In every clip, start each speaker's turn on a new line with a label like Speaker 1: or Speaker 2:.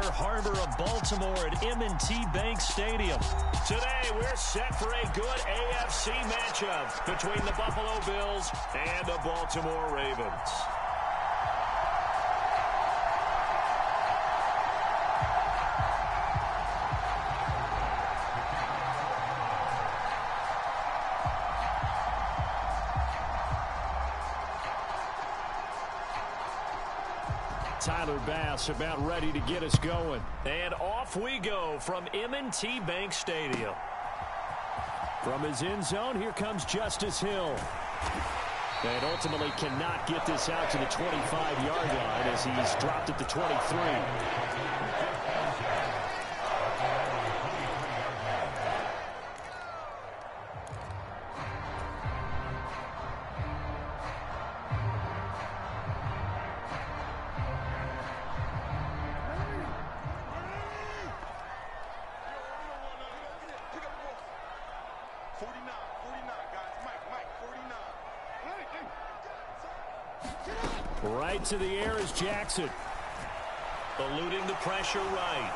Speaker 1: Inner Harbor of Baltimore at M&T Bank Stadium. Today, we're set for a good AFC matchup between the Buffalo Bills and the Baltimore Ravens. Tyler Bass about ready to get us going. And off we go from M&T Bank Stadium. From his end zone, here comes Justice Hill. And ultimately cannot get this out to the 25-yard line as he's dropped at the 23. Right to the air is Jackson. Eluding the pressure right.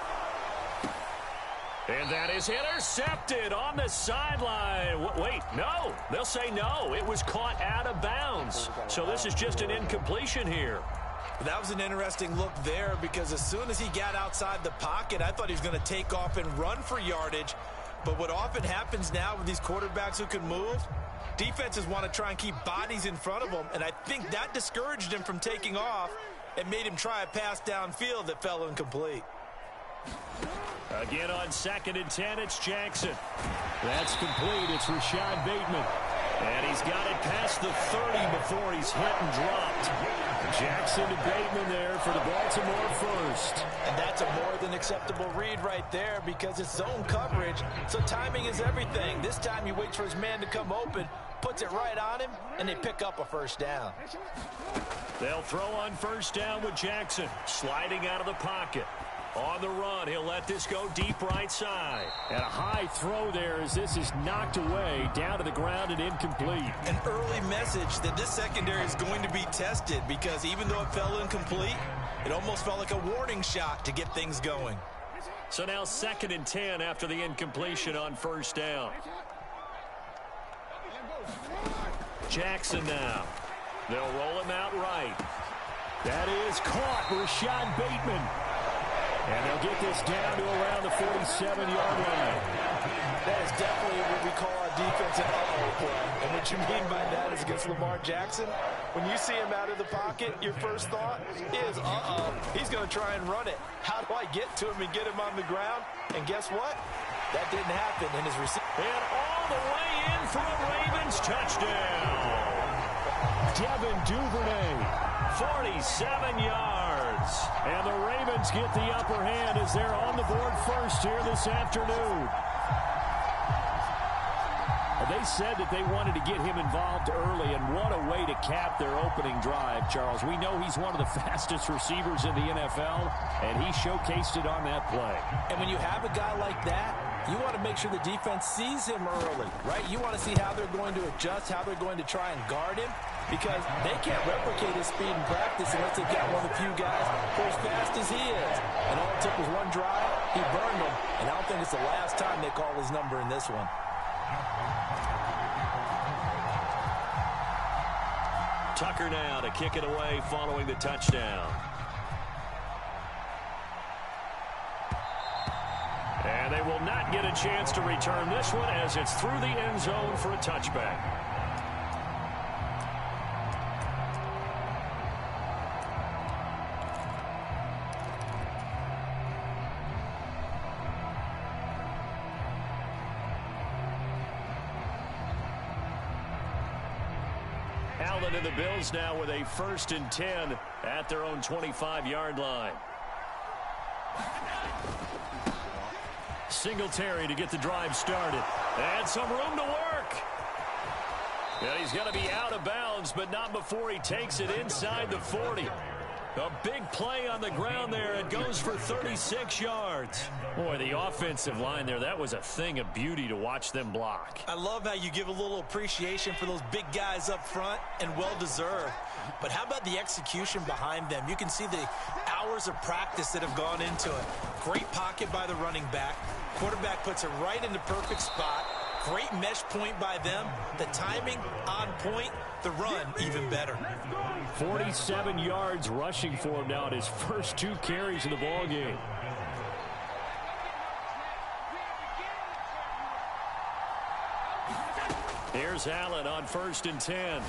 Speaker 1: And that is intercepted on the sideline. Wait, no. They'll say no. It was caught out of bounds. So this is just an incompletion here.
Speaker 2: That was an interesting look there because as soon as he got outside the pocket, I thought he was going to take off and run for yardage. But what often happens now with these quarterbacks who can move, defenses want to try and keep bodies in front of them, and I think that discouraged him from taking off and made him try a pass downfield that fell incomplete.
Speaker 1: Again on 2nd and 10, it's Jackson. That's complete. It's Rashad Bateman. And he's got it past the 30 before he's hit and dropped. Jackson to Bateman there for the Baltimore first.
Speaker 2: And that's a more than acceptable read right there because it's zone coverage, so timing is everything. This time he waits for his man to come open, puts it right on him, and they pick up a first down.
Speaker 1: They'll throw on first down with Jackson, sliding out of the pocket. On the run, he'll let this go deep right side. And a high throw there as this is knocked away, down to the ground and incomplete.
Speaker 2: An early message that this secondary is going to be tested because even though it fell incomplete, it almost felt like a warning shot to get things going.
Speaker 1: So now 2nd and 10 after the incompletion on first down. Jackson now. They'll roll him out right. That is caught. Rashad Bateman. And they'll get this down to around the 47-yard line.
Speaker 2: That is definitely what we call a defensive uh-oh play. And what you mean by that is against Lamar Jackson, when you see him out of the pocket, your first thought is, uh-oh, he's going to try and run it. How do I get to him and get him on the ground? And guess what? That didn't happen in his receiver.
Speaker 1: And all the way in for a Ravens touchdown. Devin Duvernay, 47 yards. And the Ravens get the upper hand as they're on the board first here this afternoon. They said that they wanted to get him involved early, and what a way to cap their opening drive, Charles. We know he's one of the fastest receivers in the NFL, and he showcased it on that play.
Speaker 2: And when you have a guy like that, you want to make sure the defense sees him early, right? You want to see how they're going to adjust, how they're going to try and guard him, because they can't replicate his speed in practice unless they've got one of the few guys who are as fast as he is. And all it took was one drive, he burned them, and I don't think it's the last time they call his number in this one.
Speaker 1: Tucker now to kick it away following the touchdown. And they will not get a chance to return this one as it's through the end zone for a touchback. Allen and the Bills now with a 1st and 10 at their own 25-yard line. Singletary to get the drive started. And some room to work. And he's going to be out of bounds, but not before he takes it inside the 40. A big play on the ground there. It goes for 36 yards. Boy, the offensive line there, that was a thing of beauty to watch them block.
Speaker 2: I love how you give a little appreciation for those big guys up front, and well-deserved. But how about the execution behind them? You can see the hours of practice that have gone into it. Great pocket by the running back. Quarterback puts it right in the perfect spot. Great mesh point by them. The timing on point. The run even better.
Speaker 1: 47 yards rushing for him now at his first 2 carries of the ball game. Here's Allen on 1st and 10.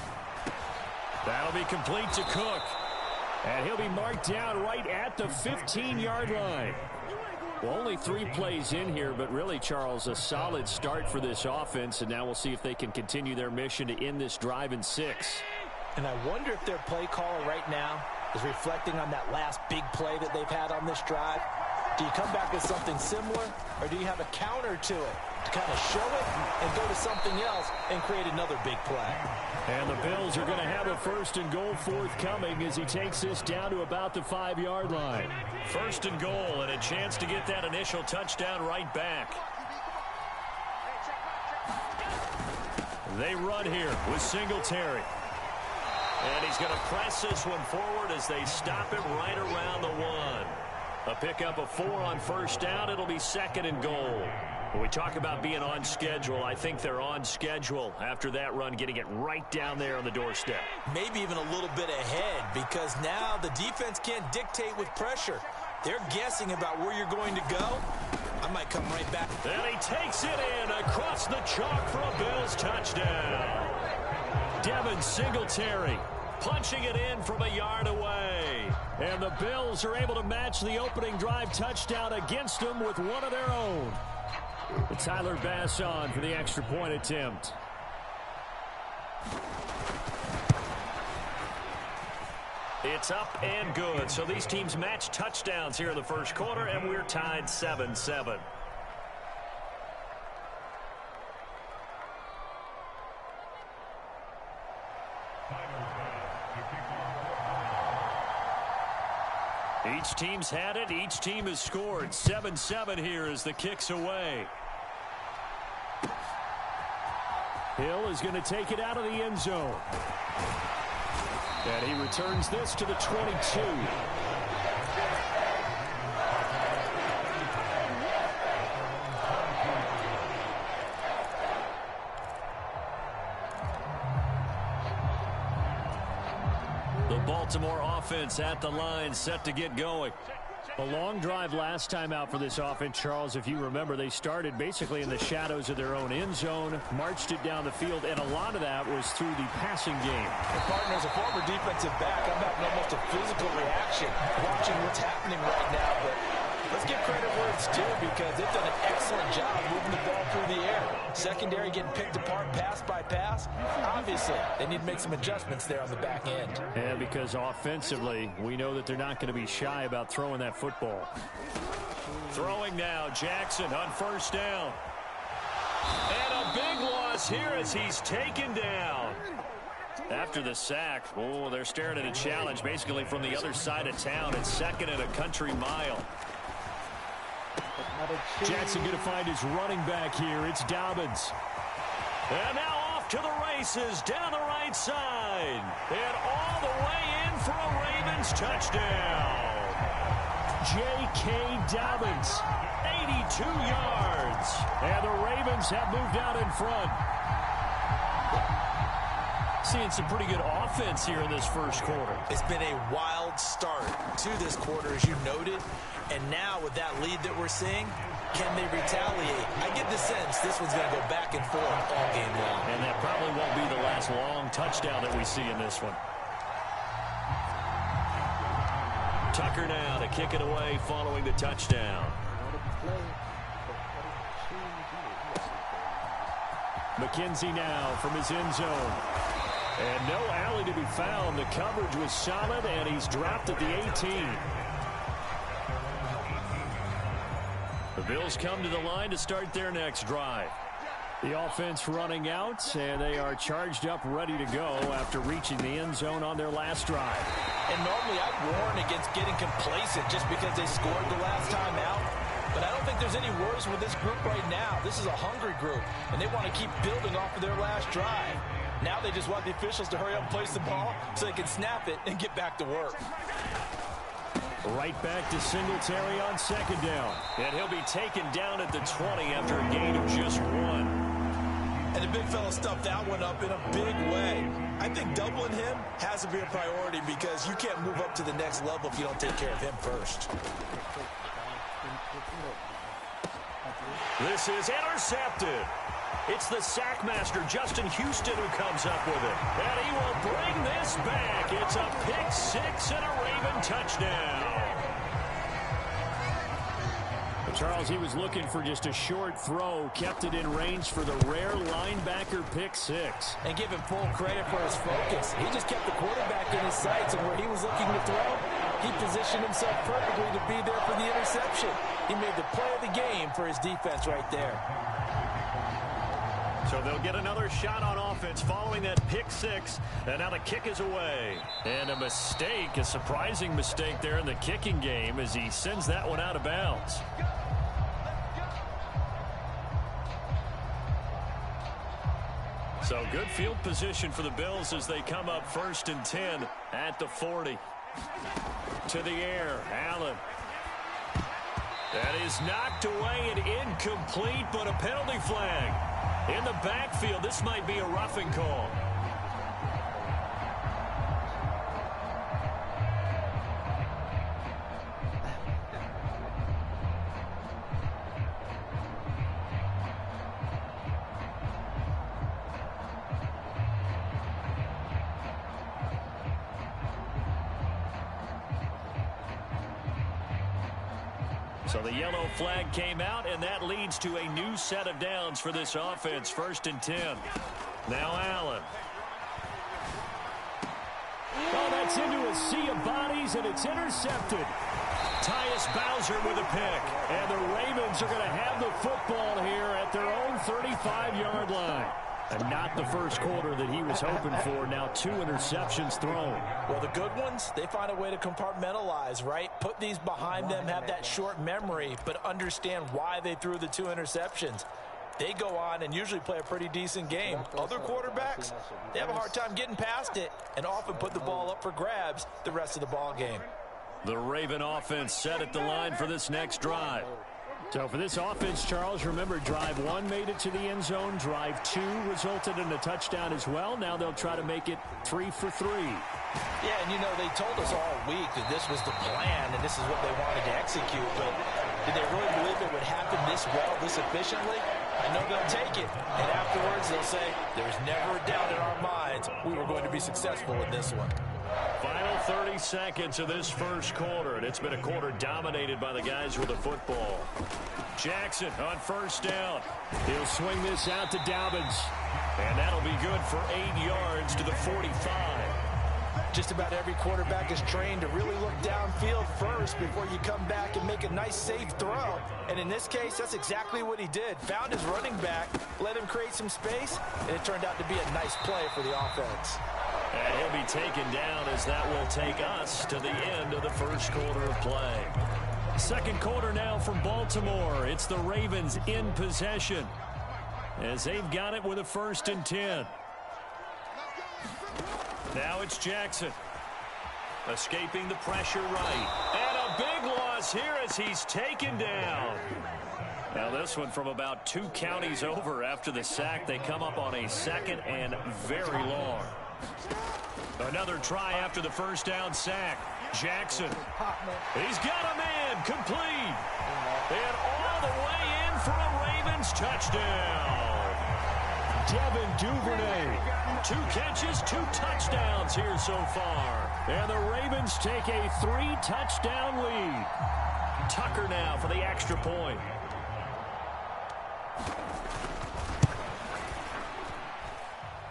Speaker 1: That'll be complete to Cook. And he'll be marked down right at the 15-yard line. Well, only 3 plays in here, but really, Charles, a solid start for this offense. And now we'll see if they can continue their mission to end this drive in 6.
Speaker 2: And I wonder if their play caller right now is reflecting on that last big play that they've had on this drive. Do you come back with something similar, or do you have a counter to it to kind of show it and go to something else and create another big play?
Speaker 1: And the Bills are going to have a 1st and goal forthcoming as he takes this down to about the 5-yard line. 1st and goal and a chance to get that initial touchdown right back. They run here with Singletary. And he's going to press this one forward as they stop him right around the 1. A pickup of 4 on 1st down. It'll be 2nd and goal. When we talk about being on schedule, I think they're on schedule after that run, getting it right down there on the doorstep.
Speaker 2: Maybe even a little bit ahead, because now the defense can't dictate with pressure. They're guessing about where you're going to go. I might come right back.
Speaker 1: And he takes it in across the chalk for a Bills touchdown. Devin Singletary punching it in from a yard away. And the Bills are able to match the opening drive touchdown against them with one of their own. Tyler Bass on for the extra point attempt. It's up and good. So these teams match touchdowns here in the 1st quarter, and we're tied 7-7. Each team's had it. Each team has scored. 7-7 here as the kick's away. Hill is going to take it out of the end zone. And he returns this to the 22. The Baltimore offense at the line, set to get going. A long drive last time out for this offense, Charles. If you remember, they started basically in the shadows of their own end zone, marched it down the field, and a lot of that was through the passing game.
Speaker 2: And partner, as a former defensive back, I'm having almost a physical reaction watching what's happening right now. But let's give credit where it's due, because they've done an excellent job moving the ball through the air. Secondary getting picked apart pass by pass. Obviously, they need to make some adjustments there on the back end.
Speaker 1: And because offensively, we know that they're not going to be shy about throwing that football. Throwing now, Jackson on 1st down. And a big loss here as he's taken down. After the sack, oh, they're staring at a challenge basically from the other side of town. It's 2nd and a country mile. Jackson going to find his running back here. It's Dobbins. And now off to the races down the right side. And all the way in for a Ravens touchdown. J.K. Dobbins, 82 yards. And the Ravens have moved out in front. Seeing some pretty good offense here in this 1st quarter.
Speaker 2: It's been a wild start to this quarter, as you noted. And now with that lead that we're seeing, can they retaliate? I get the sense this one's going to go back and forth all game long.
Speaker 1: And that probably won't be the last long touchdown that we see in this one. Tucker now to kick it away following the touchdown. McKenzie now from his end zone. And no alley to be found. The coverage was solid, and he's dropped at the 18. The Bills come to the line to start their next drive. The offense running out, and they are charged up, ready to go after reaching the end zone on their last drive.
Speaker 2: And normally I'd warn against getting complacent just because they scored the last time out. But I don't think there's any worries with this group right now. This is a hungry group, and they want to keep building off of their last drive. Now they just want the officials to hurry up and place the ball so they can snap it and get back to work.
Speaker 1: Right back to Singletary on second down. And he'll be taken down at the 20 after a gain of just 1.
Speaker 2: And the big fella stuffed that one up in a big way. I think doubling him has to be a priority because you can't move up to the next level if you don't take care of him first.
Speaker 1: This is intercepted. It's the sack master, Justin Houston, who comes up with it. And he will bring this back. It's a pick 6 and a Raven touchdown. Charles, he was looking for just a short throw, kept it in range for the rare linebacker pick 6.
Speaker 2: And give him full credit for his focus. He just kept the quarterback in his sights, and where he was looking to throw, he positioned himself perfectly to be there for the interception. He made the play of the game for his defense right there.
Speaker 1: So they'll get another shot on offense following that pick 6, and now the kick is away. And a mistake, a surprising mistake there in the kicking game as he sends that one out of bounds. So good field position for the Bills as they come up 1st and 10 at the 40. To the air, Allen. That is knocked away and incomplete, but a penalty flag. In the backfield, this might be a roughing call. So the yellow flag came out, and that leads to a new set of downs for this offense. 1st and 10. Now Allen. Oh, that's into a sea of bodies, and it's intercepted. Tyus Bowser with a pick. And the Ravens are going to have the football here at their own 35-yard line. And not the first quarter that he was hoping for. Now 2 interceptions thrown.
Speaker 2: Well, the good ones, they find a way to compartmentalize, right? Put these behind them, have that short memory, but understand why they threw the 2 interceptions. They go on and usually play a pretty decent game. Other quarterbacks, they have a hard time getting past it and often put the ball up for grabs the rest of the ball game.
Speaker 1: The Raven offense set at the line for this next drive. So for this offense, Charles, remember, drive 1 made it to the end zone. Drive 2 resulted in a touchdown as well. Now they'll try to make it 3 for 3.
Speaker 2: Yeah, and you know, they told us all week that this was the plan and this is what they wanted to execute. But did they really believe it would happen this well, this efficiently? I know they'll take it. And afterwards, they'll say, there's never a doubt in our minds we were going to be successful in this one.
Speaker 1: Final 30 seconds of this first quarter, and it's been a quarter dominated by the guys with the football. Jackson on 1st down. He'll swing this out to Dobbins, and that'll be good for 8 yards to the 45.
Speaker 2: Just about every quarterback is trained to really look downfield first before you come back and make a nice, safe throw. And in this case, that's exactly what he did. Found his running back, let him create some space, and it turned out to be a nice play for the offense.
Speaker 1: And he'll be taken down as that will take us to the end of the first quarter of play. Second quarter now from Baltimore. It's the Ravens in possession as they've got it with a 1st and 10. Now it's Jackson. Escaping the pressure right. And a big loss here as he's taken down. Now this one from about 2 counties over after the sack. They come up on a 2nd and very long. Another try after the 1st down sack. Jackson. He's got a man complete. And all the way in for a Ravens touchdown. Devin Duvernay. 2 catches, 2 touchdowns here so far. And the Ravens take a 3-touchdown lead. Tucker now for the extra point.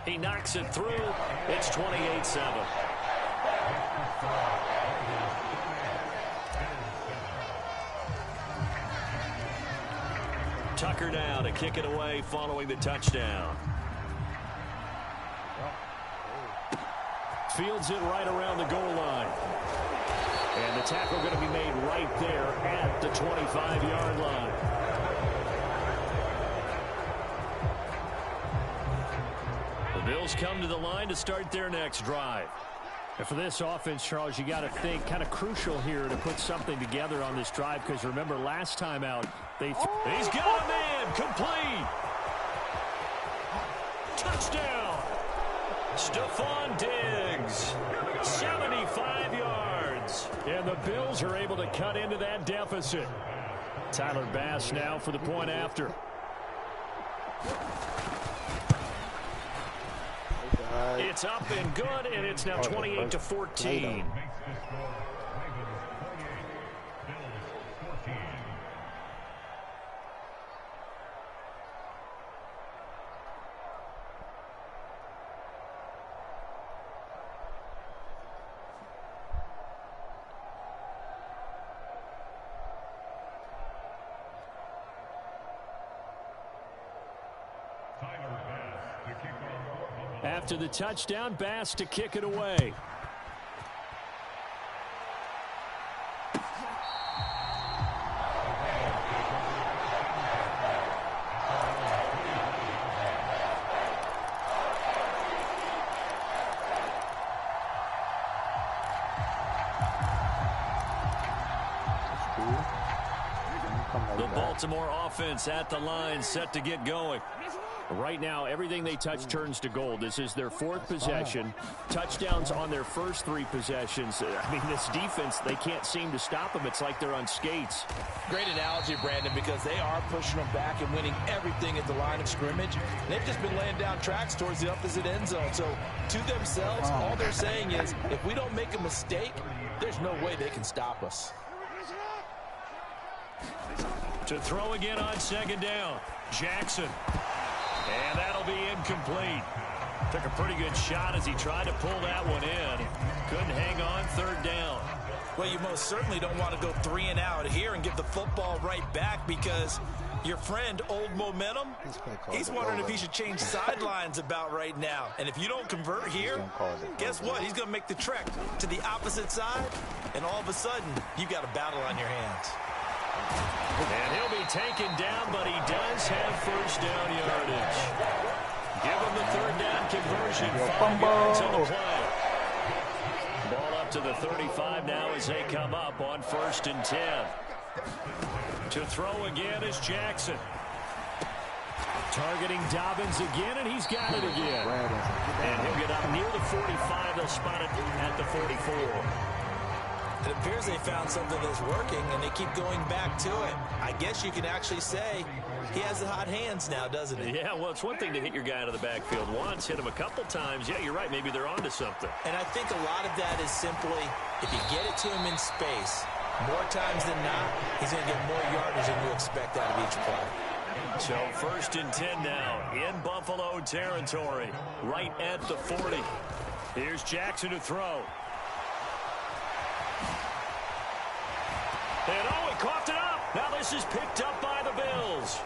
Speaker 1: He knocks it through. It's 28-7. Tucker now to kick it away following the touchdown. fields it right around the goal line. And the tackle going to be made right there at the 25-yard line. The Bills come to the line to start their next drive. And for this offense, Charles, you got to think kind of crucial here to put something together on this drive, because remember last time out, he's got a man, complete. Touchdown. Stephon Diggs, 75 yards. And the Bills are able to cut into that deficit. Tyler Bass now for the point after. It's up and good, and it's now 28-14. After the touchdown, Bass to kick it away. The Baltimore offense at the line, set to get going. Right now, everything they touch turns to gold. This is their fourth possession. Touchdowns on their first three possessions. I mean, this defense, they can't seem to stop them. It's like they're on skates.
Speaker 2: Great analogy, Brandon, because they are pushing them back and winning everything at the line of scrimmage. They've just been laying down tracks towards the opposite end zone. So, to themselves, all they're saying is, if we don't make a mistake, there's no way they can stop us.
Speaker 1: To throw again on second down, Jackson. And that'll be incomplete. Took a pretty good shot as he tried to pull that one in. Couldn't hang on third down.
Speaker 2: Well, you most certainly don't want to go 3 and out here and give the football right back, because your friend, Old Momentum, he's wondering if he should change sidelines about right now. And if you don't convert here, guess what? He's going to make the trek to the opposite side, and all of a sudden, you've got a battle on your hands.
Speaker 1: And he'll be taken down, but he does have first down yardage. Give him the third down conversion. 5 yards on the play. Ball up to the 35 now as they come up on 1st and 10. To throw again is Jackson. Targeting Dobbins again, and he's got it again. And he'll get up near the 45. They'll spot it at the 44.
Speaker 2: It appears they found something that's working, and they keep going back to it. I guess you can actually say he has the hot hands now, doesn't he?
Speaker 1: Yeah, well, it's one thing to hit your guy out of the backfield once, hit him a couple times. Yeah, you're right. Maybe they're onto something.
Speaker 2: And I think a lot of that is simply, if you get it to him in space, more times than not, he's going to get more yardage than you expect out of each play.
Speaker 1: So 1st and 10 now in Buffalo territory, right at the 40. Here's Jackson to throw. And he coughed it up. Now this is picked up by the Bills.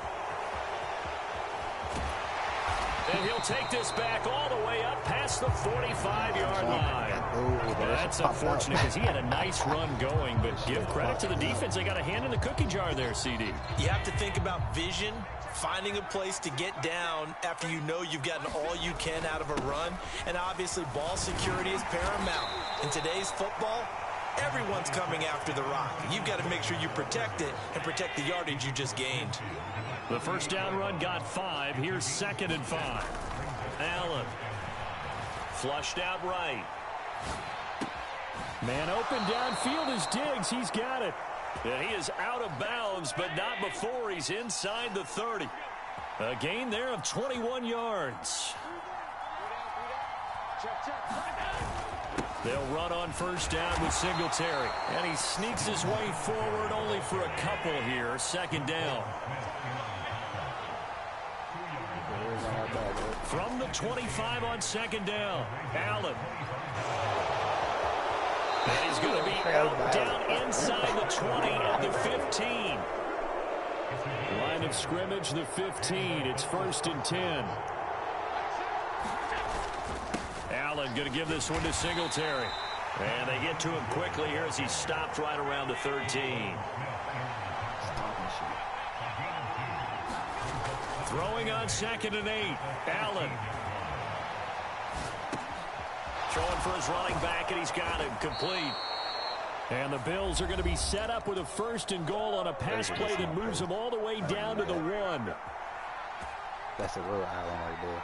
Speaker 1: And he'll take this back all the way up past the 45-yard line. That's unfortunate because he had a nice run going, but give credit to the defense. They got a hand in the cookie jar there, CD.
Speaker 2: You have to think about vision, finding a place to get down after you know you've gotten all you can out of a run. And obviously ball security is paramount. In today's football, everyone's coming after the rock. You've got to make sure you protect it and protect the yardage you just gained.
Speaker 1: The first down run got 5. Here's 2nd and 5. Allen. Flushed out right. Man open downfield is Diggs. He's got it. And he is out of bounds, but not before he's inside the 30. A gain there of 21 yards. They'll run on first down with Singletary. And he sneaks his way forward only for a couple here. 2nd down. From the 25 on 2nd down. Allen. And he's going to be out down inside the 20 at the 15. Line of scrimmage, the 15. It's 1st and 10. Allen going to give this one to Singletary. And they get to him quickly here as he stopped right around the 13. Throwing on 2nd and 8. Allen. Throwing for his running back, and he's got him complete. And the Bills are going to be set up with a 1st and goal on a pass play that moves them all the way down to the 1.
Speaker 3: That's a real Allen right there.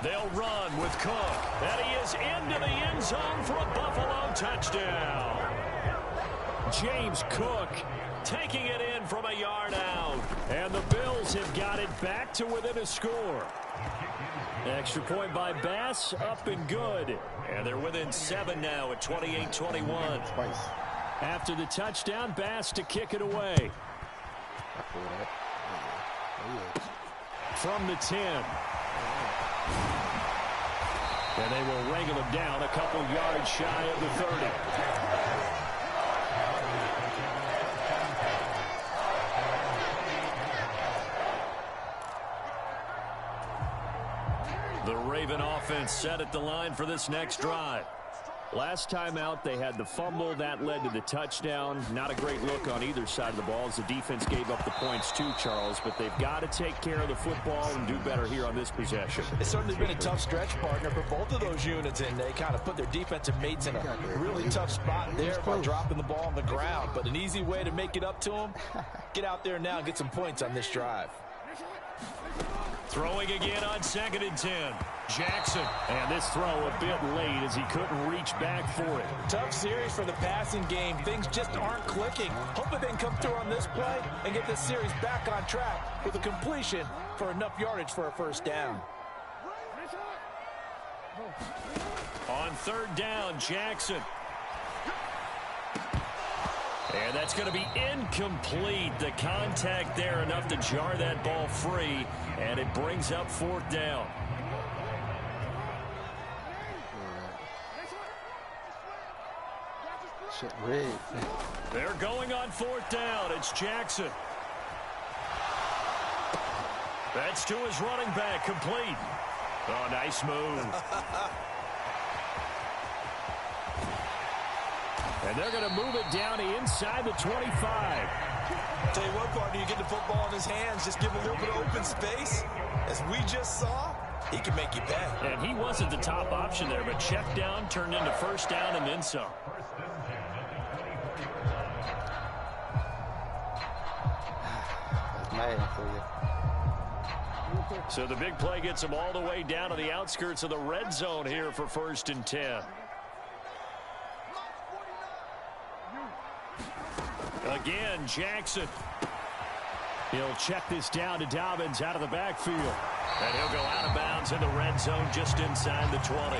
Speaker 1: They'll run with Cook. And he is into the end zone for a Buffalo touchdown. James Cook taking it in from a yard out. And the Bills have got it back to within a score. Extra point by Bass, up and good. And they're within 7 now at 28-21. After the touchdown, Bass to kick it away. From the 10. And they will wrangle him down a couple yards shy of the 30. The Raven offense set at the line for this next drive. Last time out, they had the fumble. That led to the touchdown. Not a great look on either side of the ball as the defense gave up the points too, Charles. But they've got to take care of the football and do better here on this possession.
Speaker 2: It's certainly been a tough stretch, partner, for both of those units, and they kind of put their defensive mates in a really tough spot there by dropping the ball on the ground. But an easy way to make it up to them, get out there now and get some points on this drive.
Speaker 1: Throwing again on 2nd and 10. Jackson. And this throw a bit late as he couldn't reach back for it.
Speaker 2: Tough series for the passing game. Things just aren't clicking. Hoping they can come through on this play and get this series back on track with a completion for enough yardage for a 1st down.
Speaker 1: On 3rd down, Jackson. And that's going to be incomplete. The contact there enough to jar that ball free. And it brings up 4th down. They're going on 4th down. It's Jackson. That's to his running back, complete. Oh, nice move. And they're going to move it down to inside the 25.
Speaker 2: Tell you what, partner, you get the football in his hands, just give him a little bit of open space. As we just saw, he can make you pay.
Speaker 1: And he wasn't the top option there, but check down turned into 1st down and then some. So the big play gets them all the way down to the outskirts of the red zone here for 1st and 10. Again, Jackson. He'll check this down to Dobbins out of the backfield. And he'll go out of bounds in the red zone just inside the 20.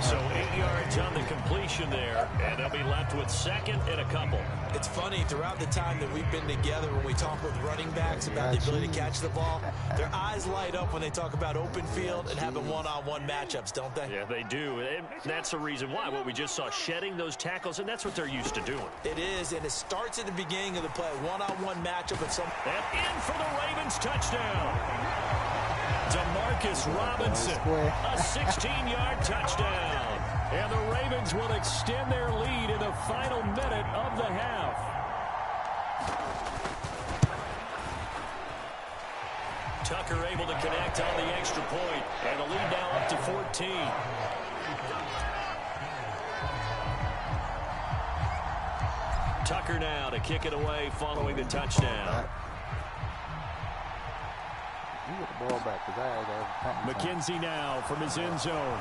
Speaker 1: So 8 yards on the completion there, and they'll be left with 2nd and a couple.
Speaker 2: It's funny, throughout the time that we've been together, when we talk with running backs about the ability to catch the ball, their eyes light up when they talk about open field and having one-on-one matchups, don't they?
Speaker 1: Yeah, they do. And that's the reason why. What we just saw, shedding those tackles, and that's what they're used to doing.
Speaker 2: It is, and it starts at the beginning of the play. One-on-one matchup at some...
Speaker 1: And in for the Ravens touchdown. DeMarcus Robinson, a 16-yard touchdown. And the Ravens will extend their lead in the final minute of the half. Tucker able to connect on the extra point, and the lead now up to 14. Tucker now to kick it away following the touchdown. McKenzie now from his end zone.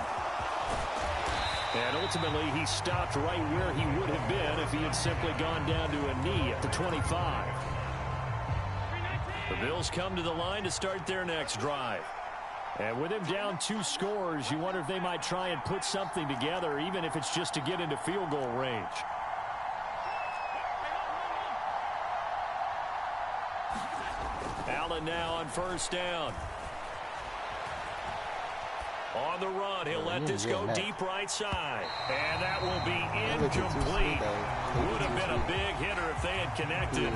Speaker 1: And ultimately, he stopped right where he would have been if he had simply gone down to a knee at the 25. The Bills come to the line to start their next drive. And with him down 2 scores, you wonder if they might try and put something together, even if it's just to get into field goal range. Allen now on 1st down. On the run, he'll let this go deep right side. And that will be incomplete. Would have been a big hitter if they had connected.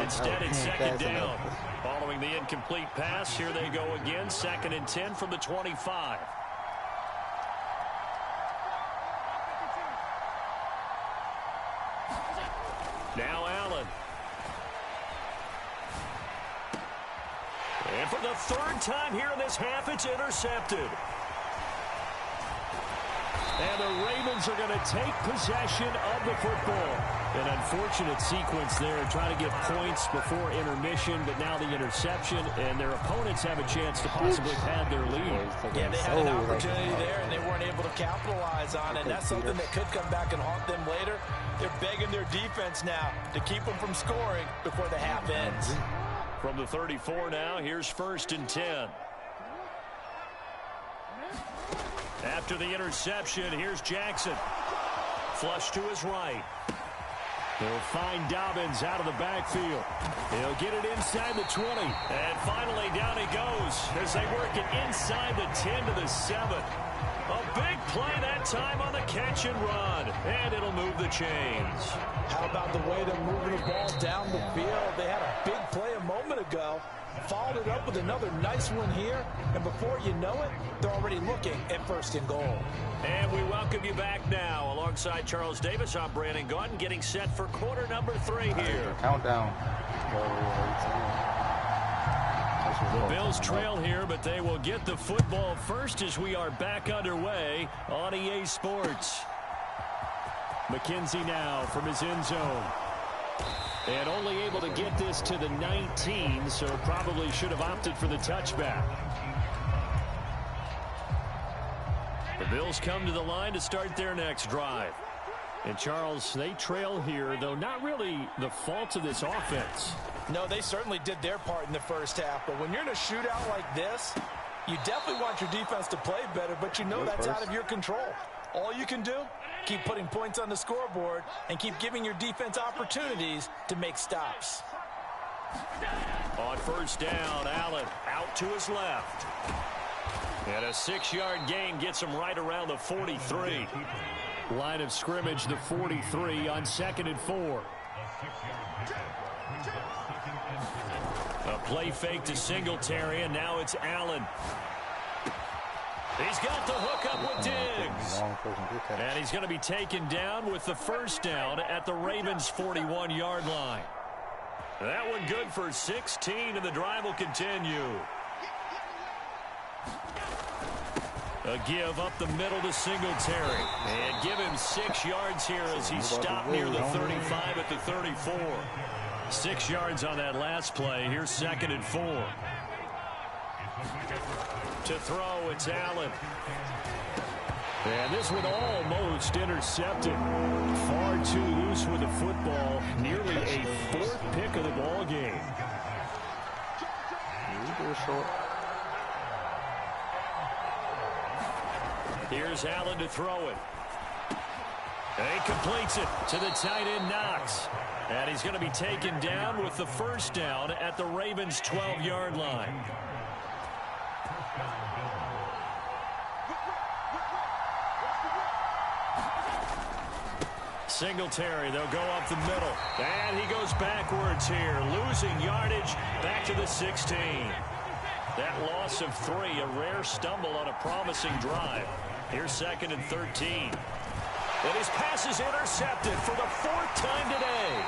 Speaker 1: Instead, it's second down. Following the incomplete pass, here they go again. 2nd and 10 from the 25. Now Allen. And for the 3rd time here in this half, it's intercepted. And the Ravens are going to take possession of the football. An unfortunate sequence there, trying to get points before intermission, but now the interception, and their opponents have a chance to possibly pad their lead.
Speaker 2: Yeah, they had an opportunity there, and they weren't able to capitalize on it. That's something that could come back and haunt them later. They're begging their defense now to keep them from scoring before the half ends.
Speaker 1: From the 34 now, here's 1st and 10. After the interception, here's Jackson. Flush to his right. He'll find Dobbins out of the backfield. He'll get it inside the 20. And finally, down he goes as they work it inside the 10 to the 7. A big play that time on the catch and run. And it'll move the chains.
Speaker 2: How about the way they're moving the ball down the field? They had a big play a moment ago. Followed it up with another nice one here. And before you know it, they're already looking at 1st and goal.
Speaker 1: And we welcome you back now. Alongside Charles Davis, I'm Brandon Gaudin, getting set for quarter number 3 here.
Speaker 3: Countdown.
Speaker 1: The Bills trail here, but they will get the football first as we are back underway on EA Sports. McKenzie now from his end zone. And only able to get this to the 19, so probably should have opted for the touchback. The Bills come to the line to start their next drive. And, Charles, they trail here, though not really the fault of this offense.
Speaker 2: No, they certainly did their part in the first half. But when you're in a shootout like this, you definitely want your defense to play better, but you know that's out of your control. All you can do, keep putting points on the scoreboard and keep giving your defense opportunities to make stops.
Speaker 1: On 1st down, Allen out to his left. And a 6-yard gain gets him right around the 43. Line of scrimmage, the 43 on 2nd and 4. A play fake to Singletary, and now it's Allen. He's got the hook up with Diggs. And he's going to be taken down with the 1st down at the Ravens' 41-yard line. That one good for 16, and the drive will continue. A give up the middle to Singletary. And give him 6 yards here as he stopped near the 35 at the 34. 6 yards on that last play. Here's 2nd and 4. To throw, it's Allen. And this one almost intercepted. Far too loose with the football. Nearly a 4th pick of the ball game. Here's Allen to throw it. And he completes it to the tight end, Knox. And he's going to be taken down with the 1st down at the Ravens' 12-yard line. Singletary, they'll go up the middle. And he goes backwards here, losing yardage back to the 16. That loss of 3, a rare stumble on a promising drive. Here's 2nd and 13. And his pass is intercepted for the 4th time today.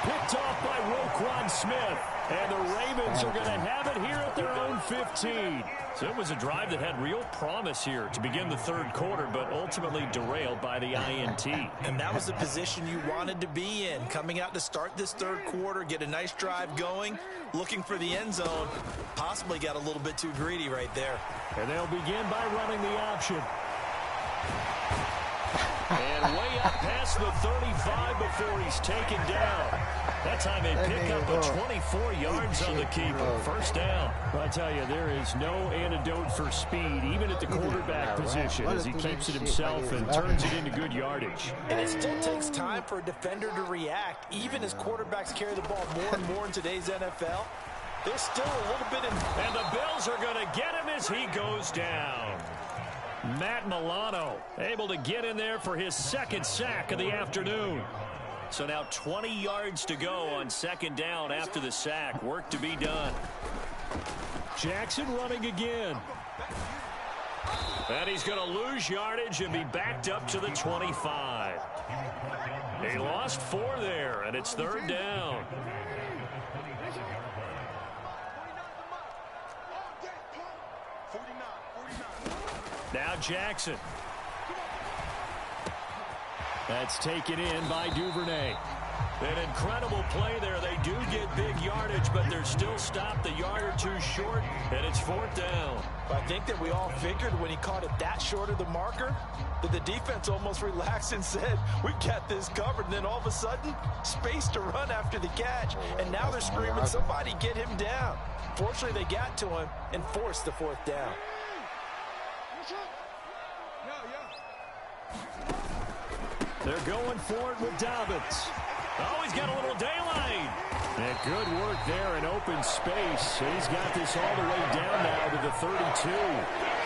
Speaker 1: Picked off by Roquan Smith. And the Ravens are going to have it here at their own 15. So it was a drive that had real promise here to begin the 3rd quarter, but ultimately derailed by the INT.
Speaker 2: And that was the position you wanted to be in. Coming out to start this 3rd quarter, get a nice drive going, looking for the end zone. Possibly got a little bit too greedy right there.
Speaker 1: And they'll begin by running the option. And way up past the 35 before he's taken down. That time they pick up a 24 yards on the keeper. 1st down. I tell you, there is no antidote for speed, even at the quarterback position, as he keeps it himself and turns it into good yardage.
Speaker 2: And it still takes time for a defender to react, even as quarterbacks carry the ball more and more in today's NFL. There's still a little bit in.
Speaker 1: And the Bills are going to get him as he goes down. Matt Milano able to get in there for his 2nd sack of the afternoon. So now 20 yards to go on second down after the sack. Work to be done. Jackson running again. And he's going to lose yardage and be backed up to the 25. He lost 4 there, and it's third down. Now Jackson. That's taken in by Duvernay. An incredible play there. They do get big yardage, but they're still stopped a yard or two short, and it's fourth down.
Speaker 2: I think that we all figured when he caught it that short of the marker that the defense almost relaxed and said, we got this covered. And then all of a sudden, space to run after the catch. And now they're screaming, somebody get him down. Fortunately, they got to him and forced the fourth down.
Speaker 1: They're going for it with Dobbins. Oh, he's got a little daylight. And good work there in open space. He's got this all the way down now to the 32.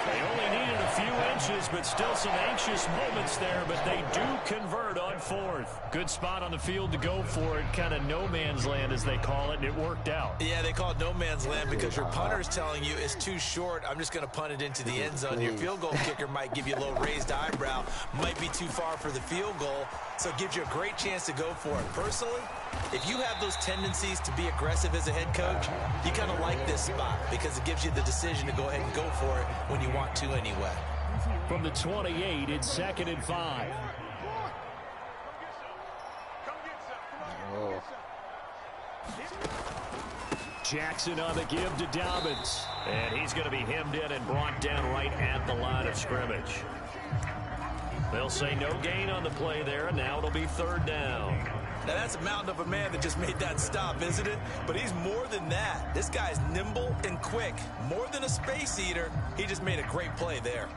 Speaker 1: They only needed a few inches, but still some anxious moments there, but they do convert on fourth. Good spot on the field to go for it, kind of no man's land as they call it, and it worked out.
Speaker 2: Yeah, they call it no man's land because your punter is telling you it's too short. I'm just going to punt it into the end zone. Your field goal kicker might give you a little raised eyebrow, might be too far for the field goal, so it gives you a great chance to go for it. Personally, if you have those tendencies to be aggressive as a head coach, you kind of like this spot because it gives you the decision to go ahead and go for it when you want to anyway.
Speaker 1: From the 28, it's 2nd and 5.
Speaker 3: Oh.
Speaker 1: Jackson on the give to Dobbins. And he's going to be hemmed in and brought down right at the line of scrimmage. They'll say no gain on the play there, and now it'll be third down.
Speaker 2: Now, that's a mountain of a man that just made that stop, isn't it? But he's more than that. This guy's nimble and quick. More than a space eater, he just made a great play there.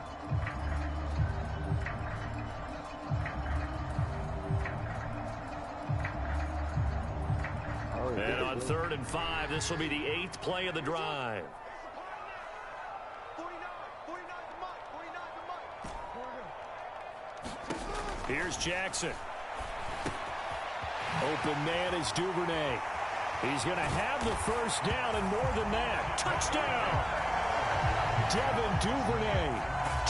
Speaker 1: And on 3rd and 5, this will be the 8th play of the drive. Here's Jackson. Open man is Duvernay. He's going to have the first down and more than that. Touchdown! Devin Duvernay,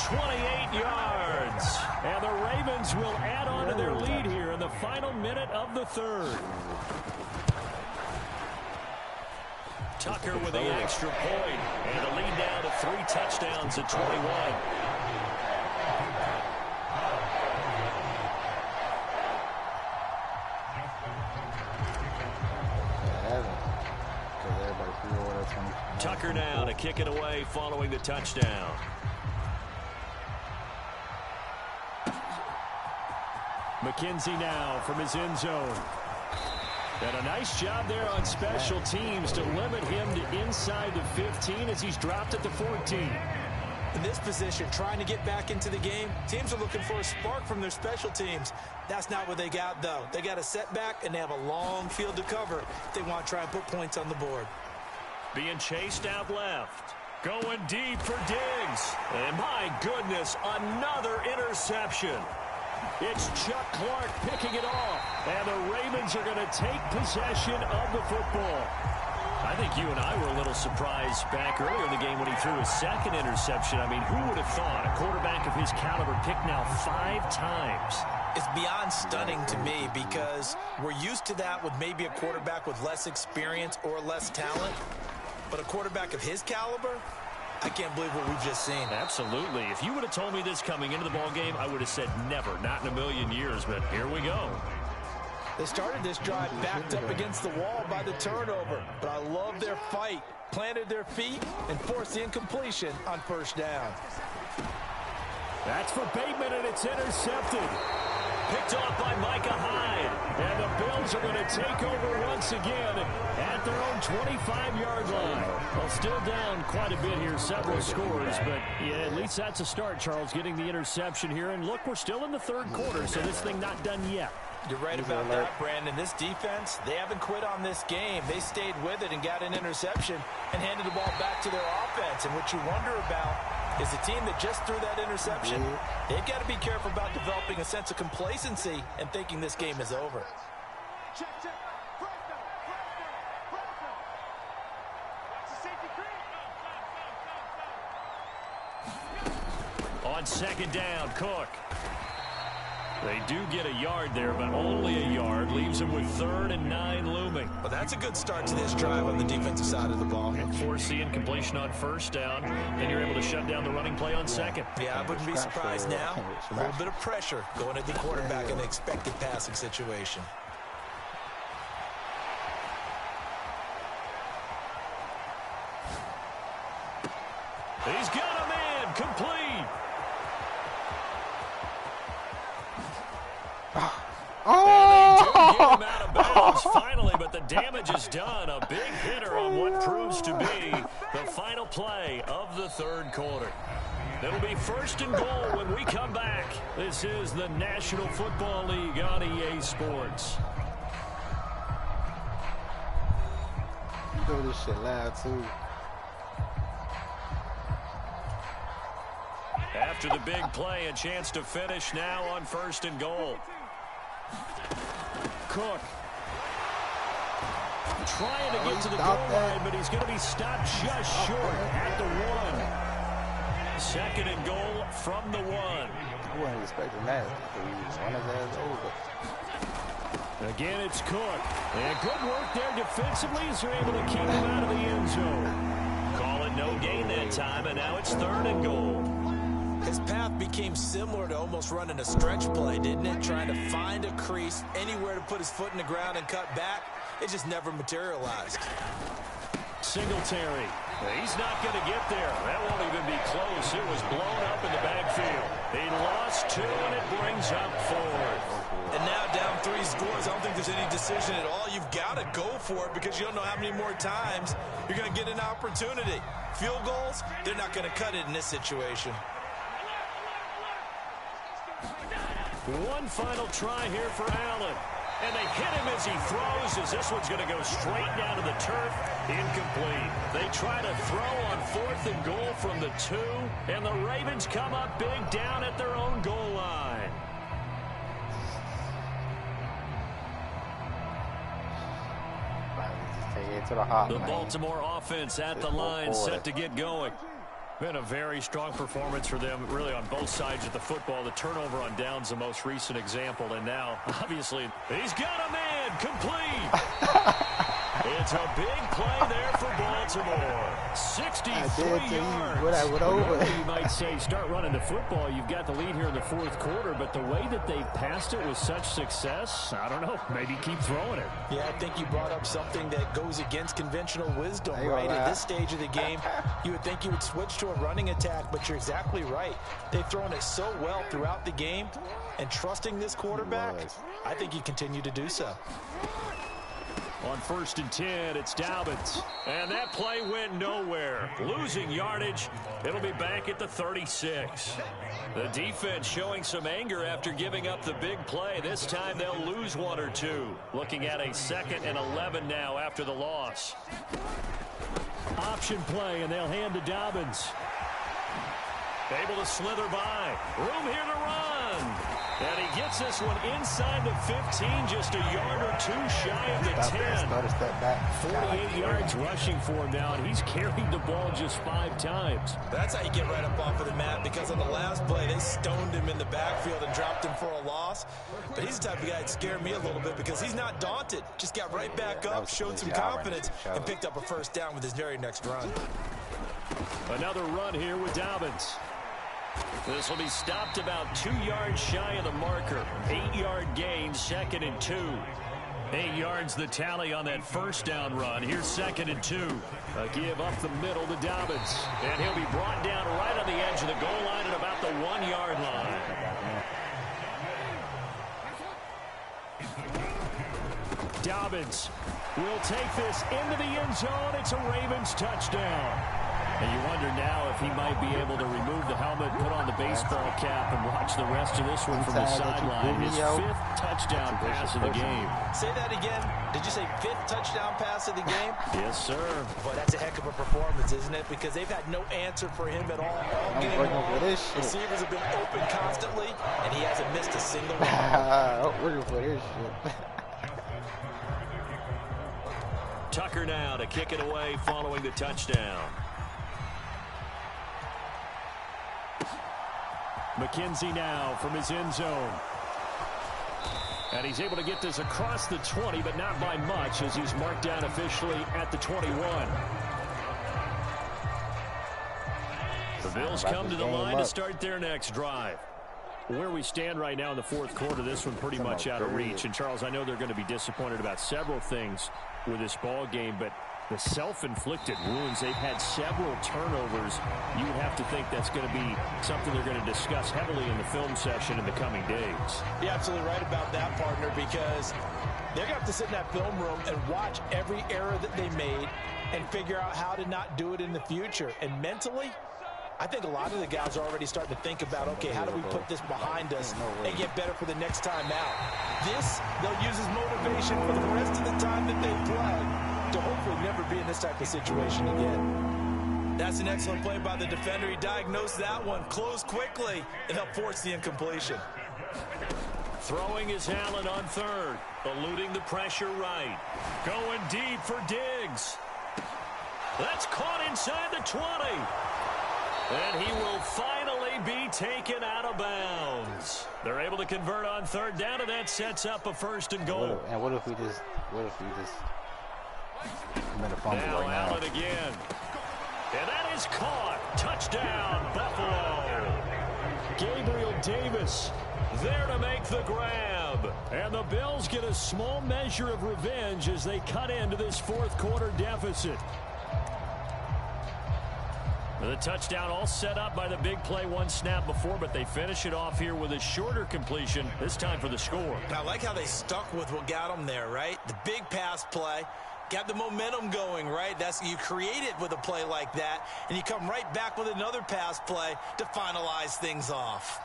Speaker 1: 28 yards. And the Ravens will add on to their lead here in the final minute of the third. Tucker with the extra point. And the lead down to 3 touchdowns at 21. Tucker now to kick it away following the touchdown. McKenzie now from his end zone. And a nice job there on special teams to limit him to inside the 15 as he's dropped at the 14.
Speaker 2: In this position, trying to get back into the game, teams are looking for a spark from their special teams. That's not what they got, though. They got a setback, and they have a long field to cover if they want to try and put points on the board.
Speaker 1: Being chased out left. Going deep for Diggs. And my goodness, another interception. It's Chuck Clark picking it off. And the Ravens are going to take possession of the football. I think you and I were a little surprised back earlier in the game when he threw his second interception. I mean, who would have thought a quarterback of his caliber picked now 5 times?
Speaker 2: It's beyond stunning to me because we're used to that with maybe a quarterback with less experience or less talent. But a quarterback of his caliber, I can't believe what we've just seen.
Speaker 1: Absolutely. If you would have told me this coming into the ballgame, I would have said never, not in a million years. But here we go.
Speaker 2: They started this drive backed up against the wall by the turnover. But I love their fight. Planted their feet and forced the incompletion on first down.
Speaker 1: That's for Bateman, and it's intercepted. Picked off by Micah Hyde. And the Bills are going to take over once again at their own 25-yard line. Well, still down quite a bit here, several scores. But, yeah, at least that's a start, Charles, getting the interception here. And, look, we're still in the third quarter, so this thing not done yet.
Speaker 2: You're right about that, Brandon. This defense, they haven't quit on this game. They stayed with it and got an interception and handed the ball back to their offense. And what you wonder about is the team that just threw that interception, they've got to be careful about developing a sense of complacency and thinking this game is over.
Speaker 1: On second down, Cook. They do get a yard there, but only a yard. Leaves them with 3rd and 9 looming.
Speaker 2: Well, that's a good start to this drive on the defensive side of the ball.
Speaker 1: Force the incompletion on 1st down. Then you're able to shut down the running play on 2nd.
Speaker 2: Yeah, I wouldn't be surprised now. A little bit of pressure going at the quarterback in the expected passing situation.
Speaker 1: He's got a man complete. And they do get him out of bounds finally, but the damage is done. A big hitter on what proves to be the final play of the 3rd quarter. It'll be 1st and goal when we come back. This is the National Football League on EA Sports.
Speaker 3: You do this shit loud, too.
Speaker 1: After the big play, a chance to finish now on 1st and goal. Cook trying to get to the goal line, but he's going to be stopped just short at the 1. 2nd and goal from the 1.
Speaker 3: I wasn't expecting that. He run his ass over.
Speaker 1: Again, it's Cook. And good work there defensively as they're able to keep him out of the end zone. Call it no gain that time, and now it's 3rd and goal.
Speaker 2: His path became similar to almost running a stretch play, didn't it? Trying to find a crease, anywhere to put his foot in the ground and cut back. It just never materialized.
Speaker 1: Singletary. He's not going to get there. That won't even be close. It was blown up in the backfield. He lost 2, and it brings up 4th.
Speaker 2: And now down 3 scores. I don't think there's any decision at all. You've got to go for it because you don't know how many more times you're going to get an opportunity. Field goals, they're not going to cut it in this situation.
Speaker 1: One final try here for Allen. And they hit him as he throws, as this one's going to go straight down to the turf. Incomplete. They try to throw on 4th and goal from the 2, and the Ravens come up big down at their own goal line.
Speaker 3: The
Speaker 1: Baltimore offense at the line, set to get going. Been a very strong performance for them, really, on both sides of the football. The turnover on downs, the most recent example. And now, obviously, he's got a man complete. It's a big play there for Baltimore. 63 yards. You might say start running the football. You've got the lead here in the 4th quarter, but the way that they've passed it with such success, I don't know, maybe keep throwing it.
Speaker 2: Yeah, I think you brought up something that goes against conventional wisdom, right? At this stage of the game, you would think you would switch to a running attack, but you're exactly right. They've thrown it so well throughout the game, and trusting this quarterback, I think you continue to do so.
Speaker 1: On 1st and 10, it's Dobbins. And that play went nowhere. Losing yardage. It'll be back at the 36. The defense showing some anger after giving up the big play. This time they'll lose 1 or 2. Looking at a 2nd and 11 now after the loss. Option play, and they'll hand to Dobbins. Able to slither by. Room here to run. And he gets this one inside the 15, just a yard or 2 shy of the 10. 48 yards rushing for him now, and he's carried the ball just 5 times.
Speaker 2: That's how you get right up off of the mat, because on the last play, they stoned him in the backfield and dropped him for a loss. But he's the type of guy that scared me a little bit because he's not daunted. Just got right back up, showed some confidence, and picked up a 1st down with his very next run.
Speaker 1: Another run here with Dobbins. This will be stopped about 2 yards shy of the marker. 8-yard gain, 2nd and 2. 8 yards the tally on that 1st down run. Here's 2nd and 2. A give up the middle to Dobbins. And he'll be brought down right on the edge of the goal line at about the 1-yard line. Dobbins will take this into the end zone. It's a Ravens touchdown. And you wonder now if he might be able to remove the helmet, put on the baseball cap, and watch the rest of this one from the sideline. His 5th touchdown pass of the game.
Speaker 2: Say that again. Did you say 5th touchdown pass of the game?
Speaker 1: Yes, sir.
Speaker 2: Boy, that's a heck of a performance, isn't it? Because they've had no answer for him at all game long. Receivers have been open constantly, and he hasn't missed a single one.
Speaker 3: I'm working for this shit.
Speaker 1: Tucker now to kick it away following the touchdown. McKenzie now from his end zone. And he's able to get this across the 20, but not by much as he's marked down officially at the 21. The Bills come to the line to start their next drive. Where we stand right now in the fourth quarter, this one pretty much out of reach. And, Charles, I know they're going to be disappointed about several things with this ball game, but the self-inflicted wounds, they've had several turnovers. You would have to think that's going to be something they're going to discuss heavily in the film session in the coming days.
Speaker 2: You're absolutely right about that, partner, because they're going to have to sit in that film room and watch every error that they made and figure out how to not do it in the future. And mentally, I think a lot of the guys are already starting to think about, okay, how do we put this behind us and get better for the next time out? This, they'll use as motivation for the rest of the time that they play to hopefully never be in this type of situation again. That's an excellent play by the defender. He diagnosed that one, closed quickly, and helped force the incompletion.
Speaker 1: Throwing is Allen on third, eluding the pressure right. Going deep for Diggs. That's caught inside the 20. And he will finally be taken out of bounds. They're able to convert on third down, and that sets up a first and goal.
Speaker 3: What if we just commit a fumble
Speaker 1: now
Speaker 3: right now?
Speaker 1: Allen again. And that is caught. Touchdown, Buffalo. Gabriel Davis there to make the grab. And the Bills get a small measure of revenge as they cut into this fourth quarter deficit. The touchdown all set up by the big play one snap before, but they finish it off here with a shorter completion, this time for the score.
Speaker 2: I like how they stuck with what got them there, right? The big pass play, got the momentum going, right? That's, you create it with a play like that, and you come right back with another pass play to finalize things off.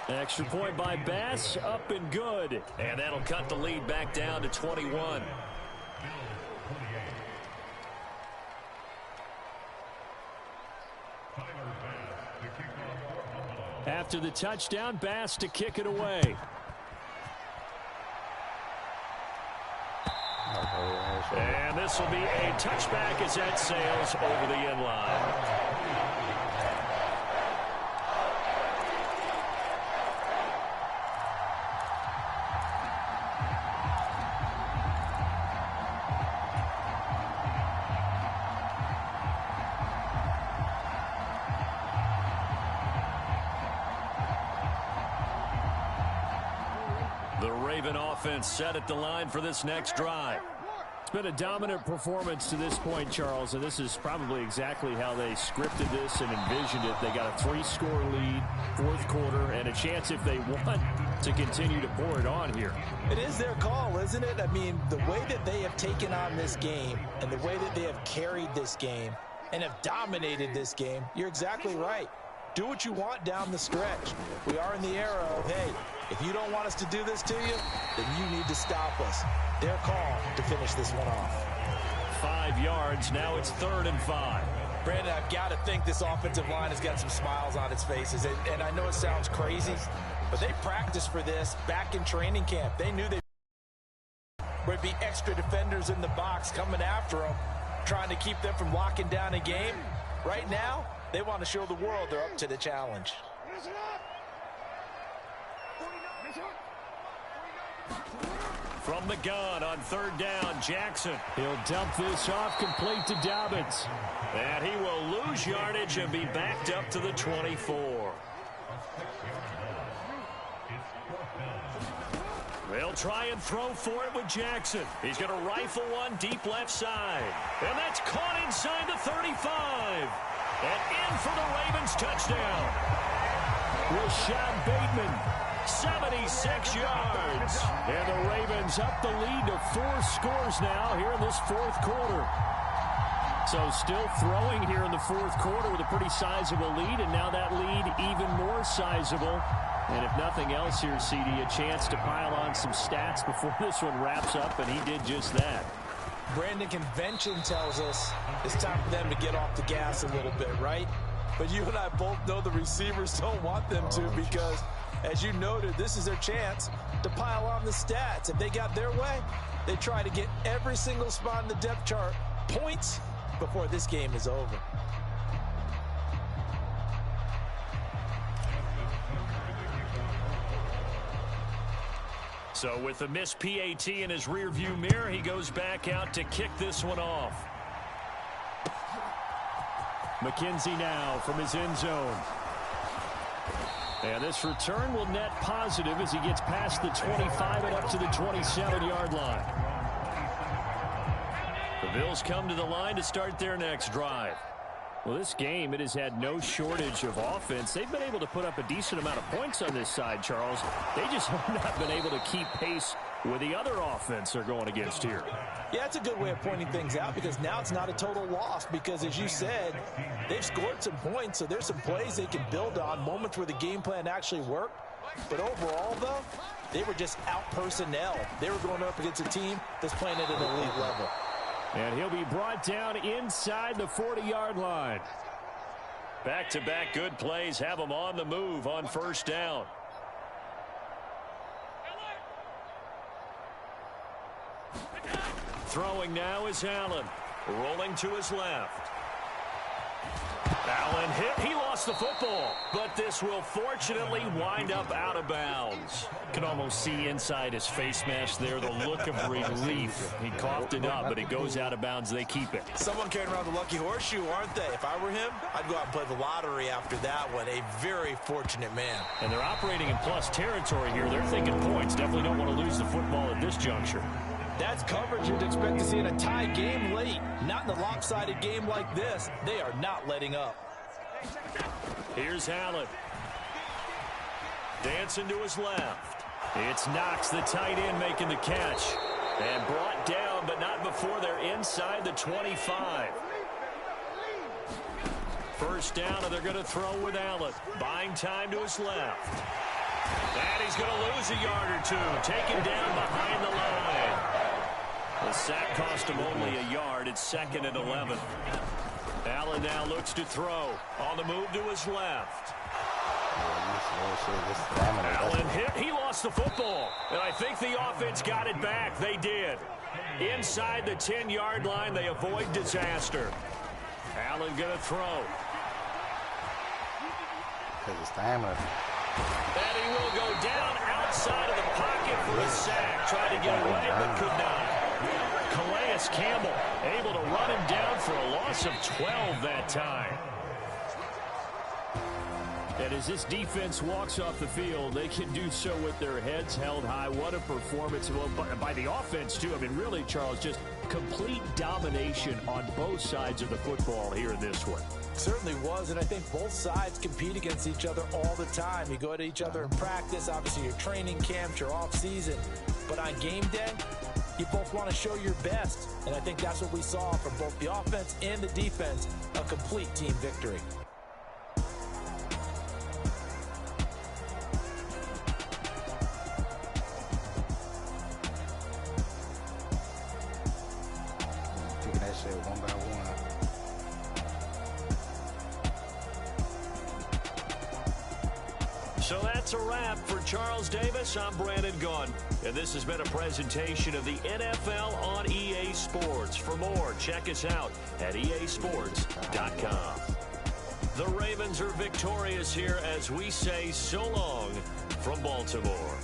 Speaker 1: Extra point by Bass, up and good. And that'll cut the lead back down to 21. After the touchdown, Bass to kick it away. And this will be a touchback as that sails over the end line. Offense set at the line for this next drive. It's been a dominant performance to this point, Charles, and this is probably exactly how they scripted this and envisioned it. They got a 3-score lead, fourth quarter, and a chance if they want to continue to pour it on here.
Speaker 2: It is their call, isn't it? I mean, the way that they have taken on this game and the way that they have carried this game and have dominated this game, you're exactly right. Do what you want down the stretch. We are in the era of, hey, if you don't want us to do this to you, then you need to stop us. Their call to finish this one off.
Speaker 1: 5 yards. Now it's 3rd and 5.
Speaker 2: Brandon, I've got to think this offensive line has got some smiles on its faces. And I know it sounds crazy, but they practiced for this back in training camp. They knew there would be extra defenders in the box coming after them, trying to keep them from locking down a game. Right now, they want to show the world they're up to the challenge.
Speaker 1: From the gun on 3rd down, Jackson. He'll dump this off complete to Dobbins. And he will lose yardage and be backed up to the 24. They'll try and throw for it with Jackson. He's going to rifle one deep left side. And that's caught inside the 35. And in for the Ravens touchdown. Rashad Bateman. 76 yards. And the Ravens up the lead to 4 scores now here in this fourth quarter. So still throwing here in the fourth quarter with a pretty sizable lead, and now that lead even more sizable. And if nothing else here, CD, a chance to pile on some stats before this one wraps up, and he did just that.
Speaker 2: Brandon, convention tells us it's time for them to get off the gas a little bit, right? But you and I both know the receivers don't want them to, because As you noted, this is their chance to pile on the stats. If they got their way, they try to get every single spot in the depth chart points before this game is over.
Speaker 1: So with the missed PAT in his rearview mirror, he goes back out to kick this one off. McKenzie now from his end zone. And this return will net positive as he gets past the 25 and up to the 27-yard line. The Bills come to the line to start their next drive. Well, this game, it has had no shortage of offense. They've been able to put up a decent amount of points on this side, Charles. They just have not been able to keep pace with the other offense they're going against here.
Speaker 2: Yeah, that's a good way of pointing things out because now it's not a total loss because, as you said, they've scored some points, so there's some plays they can build on, moments where the game plan actually worked. But overall, though, they were just out-personnel. They were going up against a team that's playing at an elite level.
Speaker 1: And he'll be brought down inside the 40-yard line. Back-to-back good plays have him on the move on first down. Throwing now is Allen. Rolling to his left. Allen hit. He lost the football. But this will fortunately wind up out of bounds. Can almost see inside his face mask there the look of relief. He coughed it up, but it goes out of bounds. They keep it.
Speaker 2: Someone carrying around the lucky horseshoe, aren't they? If I were him, I'd go out and play the lottery after that one. A very fortunate man.
Speaker 1: And they're operating in plus territory here. They're thinking points. Definitely don't want to lose the football at this juncture.
Speaker 2: That's coverage you'd expect to see in a tie game late. Not in a lopsided game like this. They are not letting up.
Speaker 1: Here's Allen. Dancing to his left. It's Knox, the tight end, making the catch. And brought down, but not before they're inside the 25. First down, and they're going to throw with Allen. Buying time to his left. And he's going to lose a yard or two. Taken down behind the line. The sack cost him only a yard. It's 2nd and 11. Allen now looks to throw. On the move to his left. Allen hit. He lost the football. And I think the offense got it back. They did. Inside the 10-yard line, they avoid disaster. Allen going to throw. And he will go down outside of the pocket for a sack. Tried to get away, but could not. Calais Campbell able to run him down for a loss of 12 that time. And as this defense walks off the field, they can do so with their heads held high. What a performance by the offense, too. I mean, really, Charles, just complete domination on both sides of the football here in this one.
Speaker 2: Certainly was, and I think both sides compete against each other all the time. You go at each other in practice, obviously your training camps, your off-season. But on game day, you both want to show your best. And I think that's what we saw from both the offense and the defense, a complete team victory.
Speaker 3: Taking that shit one by one.
Speaker 1: So that's a wrap for Charles Davis. I'm Brandon Gaughan, and this has been a presentation of the NFL on EA Sports. For more, check us out at easports.com. The Ravens are victorious here as we say so long from Baltimore.